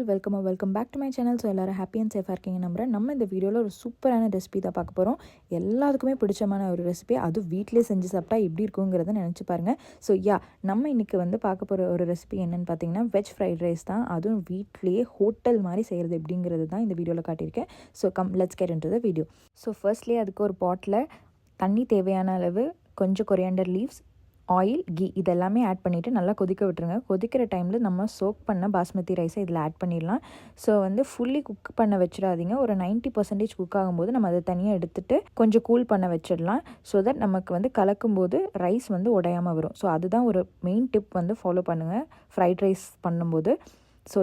Welcome back to my channel. So எல்லோரும் happy and சேஃபாக இருக்கீங்க நம்புறேன். நம்ம இந்த வீடியோவில் ஒரு சூப்பரான ரெசிபி தான் பார்க்க போகிறோம். எல்லாத்துக்குமே பிடிச்சமான ஒரு ரெசிபி, அதுவும் வீட்டிலே செஞ்சு சாப்பிட்டா எப்படி இருக்குங்கிறத நினச்சி பாருங்கள். ஸோ நம்ம இன்றைக்கி பார்க்க போகிற ஒரு ரெசிபி என்னென்னு பார்த்தீங்கன்னா வெஜ் ஃப்ரைட் ரைஸ் தான். அதுவும் வீட்லேயே ஹோட்டல் மாதிரி செய்கிறது எப்படிங்கிறது தான் இந்த வீடியோவில் காட்டியிருக்கேன். So let's get into the video. So ஃபர்ஸ்ட்லேயே அதுக்கு ஒரு பாட்டில் தண்ணி தேவையான அளவு, கொஞ்சம் கொரியாண்டர் லீவ்ஸ், ஆயில், கீ இதெல்லாமே ஆட் பண்ணிவிட்டு நல்லா கொதிக்க விட்டுருங்க. கொதிக்கிற டைமில் நம்ம சோக் பண்ண பாஸ்மதி ரைஸை இதில் ஆட் பண்ணிடலாம். ஸோ ஃபுல்லி குக் பண்ண வச்சிடாதீங்க. ஒரு 90% குக் ஆகும்போது நம்ம அதை தனியாக எடுத்துகிட்டு கொஞ்சம் கூல் பண்ண வச்சிடலாம். ஸோ தட் நமக்கு கலக்கும்போது ரைஸ் உடையாமல் வரும். ஸோ அதுதான் ஒரு மெயின் டிப் ஃபாலோ பண்ணுங்கள் ஃப்ரைட் ரைஸ் பண்ணும்போது. ஸோ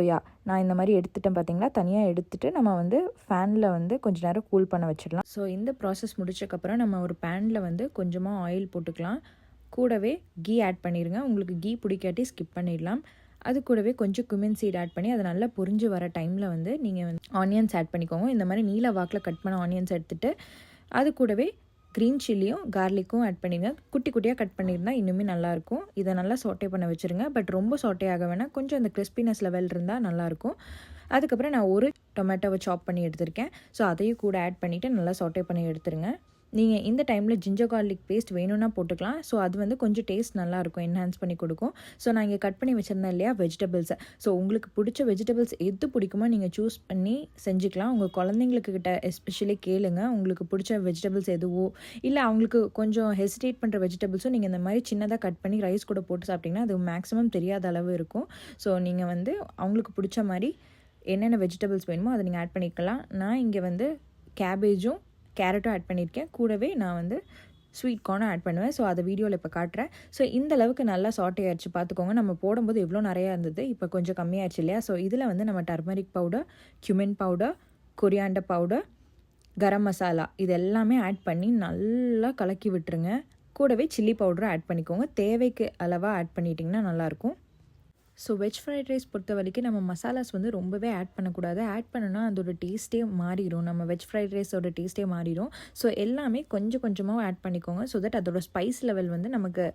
நான் இந்த மாதிரி எடுத்துட்டேன் பார்த்தீங்களா. தனியாக எடுத்துகிட்டு நம்ம ஃபேனில் கொஞ்சம் நேரம் கூல் பண்ண வச்சிடலாம். ஸோ இந்த ப்ராசஸ் முடிச்சக்கப்புறம் நம்ம ஒரு பேனில் கொஞ்சமாக ஆயில் போட்டுக்கலாம். கூடவே கீ ஆட் பண்ணிடுங்க. உங்களுக்கு கீ பிடிக்காட்டி ஸ்கிப் பண்ணிடலாம். அது கூடவே கொஞ்சம் குமின் சீட் ஆட் பண்ணி அதை நல்லா பொரிஞ்சு வர டைமில் நீங்கள் ஆனியன்ஸ் ஆட் பண்ணிக்கோங்க. இந்த மாதிரி நீல வாக்கில் கட் பண்ண ஆனியன்ஸ் எடுத்துகிட்டு அது கூடவே க்ரீன் சில்லியும் கார்லிக்கும் ஆட் பண்ணிடுங்க. குட்டி குட்டியாக கட் பண்ணியிருந்தால் இன்னுமே நல்லாயிருக்கும். இதை நல்லா சோட்டே பண்ண வச்சுருங்க. பட் ரொம்ப சோட்டே ஆக வேணாம், கொஞ்சம் அந்த கிறிஸ்பினஸ் லெவல் இருந்தால் நல்லாயிருக்கும். அதுக்கப்புறம் நான் ஒரு டொமேட்டோவை சாப் பண்ணி எடுத்திருக்கேன். ஸோ அதையும் கூட ஆட் பண்ணிவிட்டு நல்லா சோட்டே பண்ணி எடுத்துருங்க. நீங்கள் இந்த டைமில் ஜிஞ்சர் கார்லிக் பேஸ்ட் வேணும்னா போட்டுக்கலாம். ஸோ அது கொஞ்சம் டேஸ்ட் நல்லாயிருக்கும், என்ஹான்ஸ் பண்ணி கொடுக்கும். ஸோ நான் இங்கே கட் பண்ணி வச்சுருந்தேன் இல்லையா வெஜிடபிள்ஸை. ஸோ உங்களுக்கு பிடிச்ச வெஜிடபிள்ஸ் எது பிடிக்குமோ நீங்கள் சூஸ் பண்ணி செஞ்சுக்கலாம். உங்கள் குழந்தைங்களுக்கு எஸ்பெஷலி கேளுங்க, உங்களுக்கு பிடிச்ச வெஜிடபிள்ஸ் எதுவோ, இல்லை அவங்களுக்கு கொஞ்சம் ஹெசிடேட் பண்ணுற வெஜிடபிள்ஸும் நீங்கள் இந்த மாதிரி சின்னதாக கட் பண்ணி ரைஸ் கூட போட்டு சாப்பிட்டிங்கன்னா அது மேக்ஸிமம் தெரியாத அளவு இருக்கும். ஸோ நீங்கள் அவங்களுக்கு பிடிச்ச மாதிரி என்னென்ன வெஜிடபிள்ஸ் வேணுமோ அதை நீங்கள் ஆட் பண்ணிக்கலாம். நான் இங்கே கேபேஜும் கேரட்டும் ஆட் பண்ணியிருக்கேன். கூடவே நான் ஸ்வீட் கார்னும் ஆட் பண்ணுவேன். ஸோ அதை வீடியோவில் இப்போ காட்டுறேன். ஸோ இந்த அளவுக்கு நல்லா சாட்டே ஆயிடுச்சு பார்த்துக்கோங்க. நம்ம போடும்போது எவ்வளோ நிறையா இருந்தது, இப்போ கொஞ்சம் கம்மியாகிடுச்சு இல்லையா. ஸோ இதில் நம்ம turmeric powder, cumin powder, coriander powder, garam masala இது எல்லாமே ஆட் பண்ணி நல்லா கலக்கி விட்டுருங்க. கூடவே சில்லி பவுடரும் ஆட் பண்ணிக்கோங்க. தேவைக்கு அளவாக ஆட் பண்ணிட்டிங்கன்னா நல்லாயிருக்கும். ஸோ வெஜ் ஃப்ரைட் ரைஸ் பொறுத்த வரைக்கும் நம்ம மசாலாஸ் ரொம்பவே ஆட் பண்ணக்கூடாது. ஆட் பண்ணோன்னா அதோட டேஸ்ட்டே மாறிடும். நம்ம வெஜ் ஃப்ரைட் ரைஸோட டேஸ்ட்டே மாறிடும். ஸோ எல்லாமே கொஞ்சம் கொஞ்சமாக ஆட் பண்ணிக்கோங்க. ஸோ தட் அதோட ஸ்பைஸ் லெவல் நமக்கு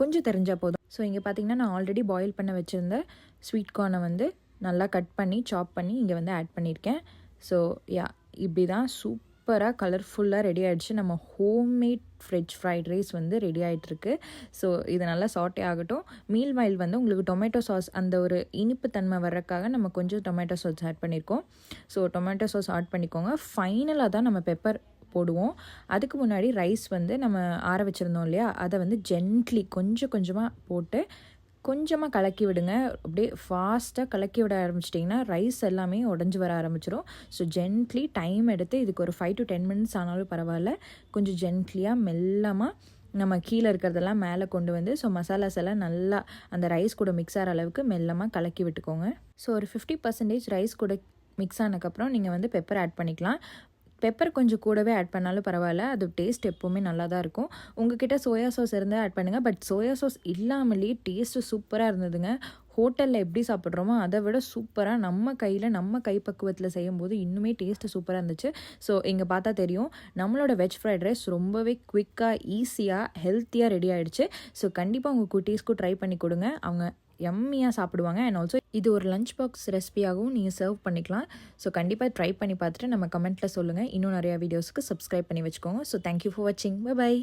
கொஞ்சம் தெரிஞ்சால் போதும். ஸோ இங்கே பார்த்தீங்கன்னா நான் ஆல்ரெடி பாயில் பண்ண வச்சுருந்த ஸ்வீட் கார்னை நல்லா கட் பண்ணி சாப் பண்ணி இங்கே ஆட் பண்ணியிருக்கேன். ஸோ இப்படி தான் சூப்பராக கலர்ஃபுல்லாக ரெடி ஆகிடுச்சு. நம்ம homemade veg fried rice ready ஆகிட்டுருக்கு. ஸோ இது நல்லா சாட்டே ஆகட்டும். மீல் வைல் உங்களுக்கு டொமேட்டோ சாஸ் அந்த ஒரு இனிப்பு தன்மை வர்றதுக்காக நம்ம கொஞ்சம் டொமேட்டோ சாஸ் ஆட் பண்ணியிருக்கோம். ஸோ டொமேட்டோ சாஸ் ஆட் பண்ணிக்கோங்க. ஃபைனலாக தான் நம்ம பெப்பர் போடுவோம். அதுக்கு முன்னாடி ரைஸ் நம்ம ஆற வச்சுருந்தோம் இல்லையா, அதை ஜென்ட்லி கொஞ்சம் கொஞ்சமாக போட்டு கொஞ்சமாக கலக்கி விடுங்க. அப்படியே ஃபாஸ்ட்டாக கலக்கி விட ஆரம்பிச்சிட்டிங்கன்னா ரைஸ் எல்லாமே உடஞ்சி வர ஆரம்பிச்சிடும். ஸோ ஜென்ட்லி டைம் எடுத்து இதுக்கு ஒரு 5 to 10 minutes ஆனாலும் பரவாயில்ல, கொஞ்சம் ஜென்ட்லியாக மெல்லமாக நம்ம கீழே இருக்கிறதெல்லாம் மேலே கொண்டு ஸோ மசாலாஸ் எல்லாம் நல்லா அந்த ரைஸ் கூட மிக்ஸ் ஆகிற அளவுக்கு மெல்லமாக கலக்கி விட்டுக்கோங்க. ஸோ ஒரு 50% ரைஸ் கூட மிக்ஸ் ஆனதுக்கப்புறம் நீங்கள் பெப்பர் ஆட் பண்ணிக்கலாம். பெப்பர் கொஞ்சம் கூடவே ஆட் பண்ணாலும் பரவாயில்ல, அது டேஸ்ட் எப்போவுமே நல்லா தான் இருக்கும். உங்ககிட்ட சோயா சாஸ் இருந்தால் ஆட் பண்ணுங்கள். பட் சோயா சாஸ் இல்லாமலேயே டேஸ்ட்டு சூப்பராக இருந்ததுங்க. ஹோட்டலில் எப்படி சாப்பிட்றோமோ அதை விட சூப்பராக நம்ம கையில் நம்ம கைப்பக்குவத்தில் செய்யும்போது இன்னுமே டேஸ்ட்டு சூப்பராக இருந்துச்சு. ஸோ இங்கே பார்த்தா தெரியும் நம்மளோட வெஜ் ஃப்ரைட் ரைஸ் ரொம்பவே குவிக்காக, ஈஸியாக, ஹெல்த்தியாக ரெடி ஆகிடுச்சு. ஸோ கண்டிப்பாக உங்கள் குட்டீஸ்க்கும் ட்ரை பண்ணி கொடுங்க. அவங்க எம்மியாக சாப்பிடுவாங்க. அண்ட் ஆல்சோ இது ஒரு லஞ்ச் பாக்ஸ் ரெசிபியாகவும் நீங்கள் சர்வ் பண்ணிக்கலாம். ஸோ கண்டிப்பாக ட்ரை பண்ணி பார்த்துட்டு நம்ம கமெண்ட்டில் சொல்லுங்கள். இன்னும் நிறையா வீடியோஸ்க்கு சப்ஸ்கிரைப் பண்ணி வச்சுக்கோங்க. ஸோ தேங்க்யூ ஃபார் வாட்சிங். பை.